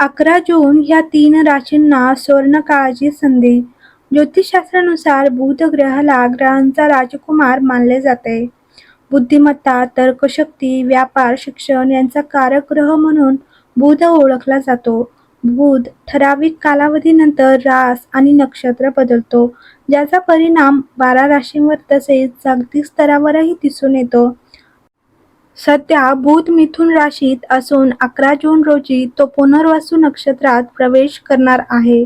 11 जून ह्या 3 राशींना सुवर्णकाळाची संधी. ज्योतिषशास्त्रानुसार बुध ग्रहाला ग्रहांचा राजकुमार मानले जाते. बुद्धिमत्ता, तर्कशक्ती, व्यापार, शिक्षण यांचा कारक ग्रह म्हणून बुध ओळखला जातो. बुध ठराविक कालावधीनंतर रास आणि नक्षत्र बदलतो, ज्याचा परिणाम 12 राशींवर तसेच जागतिक स्तरावरही दिसून येतो. सध्या बुध मिथुन राशीत असून 11 जून रोजी तो पुनर्वसू नक्षत्रात प्रवेश करणार आहे.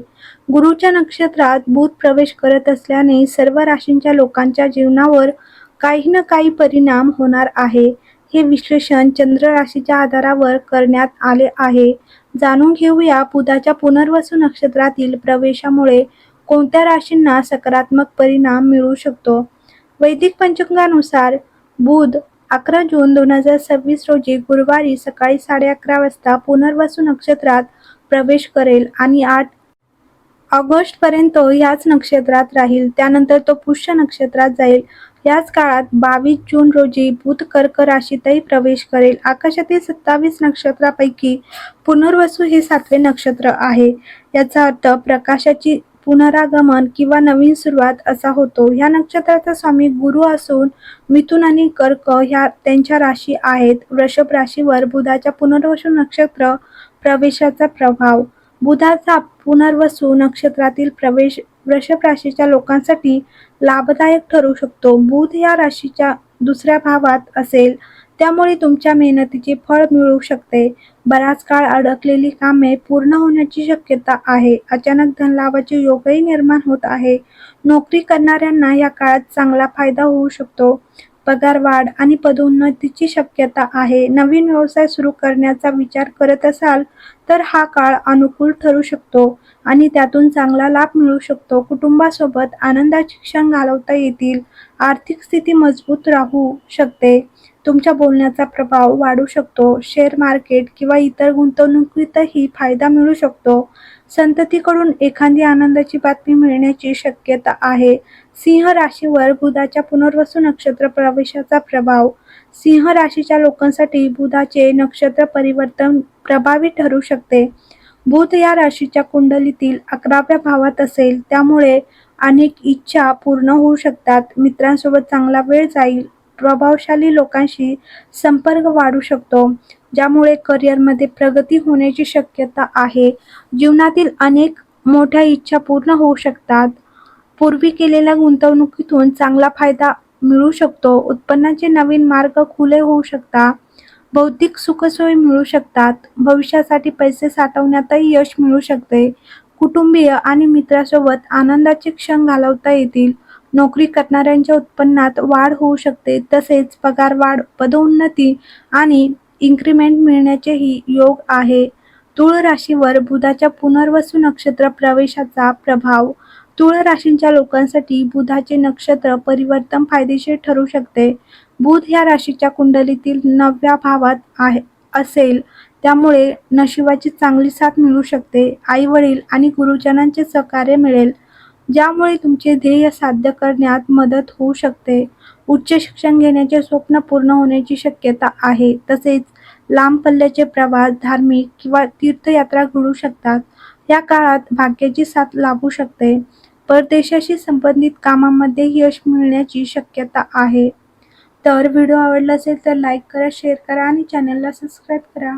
गुरूच्या नक्षत्रात बुध प्रवेश करत असल्याने सर्व राशींच्या लोकांच्या जीवनावर काही ना काही परिणाम होणार आहे. हे विश्लेषण चंद्र राशीच्या आधारावर करण्यात आले आहे. जाणून घेऊया बुधाच्या पुनर्वसू नक्षत्रातील प्रवेशामुळे कोणत्या राशींना सकारात्मक परिणाम मिळू शकतो. वैदिक पंचांगानुसार बुध 11 जून 2026 रोजी गुरुवारी सकाळी 11:30 वाजता पुनर्वसू नक्षत्रात प्रवेश करेल आणि 8 ऑगस्ट पर्यंत याच नक्षत्रात राहील. त्यानंतर तो पुष्य नक्षत्रात जाईल. याच काळात 22 जून रोजी बुध कर्क राशीतही प्रवेश करेल. आकाशातील 27 नक्षत्रापैकी पुनर्वसू हे 7वे नक्षत्र आहे. याचा अर्थ प्रकाशाची पुनरागमन किंवा नवीन सुरुवात असा होतो. ह्या नक्षत्राचा स्वामी गुरु असून मिथुन आणि कर्क ह्या त्यांच्या राशी आहेत. वृषभ राशीवर बुधाच्या पुनर्वसू नक्षत्र प्रवेशाचा प्रभाव. बुधाचा पुनर्वसू नक्षत्रातील प्रवेश वृषभ राशीच्या लोकांसाठी लाभदायक ठरू शकतो. बुध या राशीच्या दुसऱ्या भावात असेल, त्यामुळे तुमच्या मेहनतीचे फळ मिळू शकते. बराच काळ अडकलेली कामे पूर्ण होण्याची शक्यता आहे. अचानक धनलाभाचे योगही निर्माण होत आहे. नोकरी करणाऱ्यांना या काळात चांगला फायदा होऊ शकतो. पगारवाढ आणि पदोन्नतीची शक्यता आहे. नवीन व्यवसाय सुरू करण्याचा विचार करत असाल तर हा काळ अनुकूल ठरू शकतो आणि त्यातून चांगला लाभ मिळू शकतो. कुटुंबासोबत आनंदाचे क्षण घालवता येतील. आर्थिक स्थिती मजबूत राहू शकते. तुमच्या बोलण्याचा प्रभाव वाढू शकतो. शेअर मार्केट किंवा इतर गुंतवणुकीतही फायदा मिळू शकतो. संततीकडून एखादी आनंदाची बातमी मिळण्याची शक्यता आहे. सिंह राशीवर बुधाच्या पुनर्वसू नक्षत्र प्रवेशाचा प्रभाव. सिंह राशीच्या लोकांसाठी बुधाचे नक्षत्र परिवर्तन प्रभावी ठरू शकते. बुध या राशीच्या कुंडलीतील 11व्या भावात असेल, त्यामुळे अनेक इच्छा पूर्ण होऊ शकतात. मित्रांसोबत चांगला वेळ जाईल. प्रभावशाली लोकांशी संपर्क वाढू शकतो, ज्यामुळे करिअरमध्ये प्रगती होण्याची शक्यता आहे. जीवनातील अनेक मोठ्या इच्छा पूर्ण होऊ शकतात. पूर्वी केलेल्या गुंतवणुकीतून चांगला फायदा मिळू शकतो. उत्पन्नाचे नवीन मार्ग खुले होऊ शकतात. बौद्धिक सुखसोयी मिळू शकतात. भविष्यासाठी पैसे साठवण्यातही यश मिळू शकते. कुटुंबीय आणि मित्रांसोबत आनंदाचे क्षण घालवता येतील. नोकरी करणाऱ्यांच्या उत्पन्नात वाढ होऊ शकते. तसेच पगारवाढ, पदोन्नती आणि इन्क्रिमेंट मिळण्याचेही योग आहे. तुळ राशीवर बुधाच्या पुनर्वसू नक्षत्र प्रवेशाचा प्रभाव. तुळ राशीच्या लोकांसाठी बुधाचे नक्षत्र परिवर्तन फायदेशीर ठरू शकते. बुध ह्या राशीच्या कुंडलीतील 9व्या भावात असेल, त्यामुळे नशिबाची चांगली साथ मिळू शकते. आई वडील आणि गुरुजनांचे सहकार्य मिळेल, ज्यामुळे तुमचे ध्येय साध्य करण्यात मदत होऊ शकते. उच्च शिक्षण घेण्याचे स्वप्न पूर्ण होण्याची शक्यता आहे. तसेच लांब पल्ल्याचे प्रवास, धार्मिक किंवा तीर्थयात्रा घडू शकतात. या काळात भाग्याची साथ लाभू शकते. परदेशाशी संबंधित कामांमध्ये यश मिळण्याची शक्यता आहे. तर व्हिडिओ आवडला असेल तर लाईक करा, शेअर करा आणि चॅनलला सबस्क्राईब करा.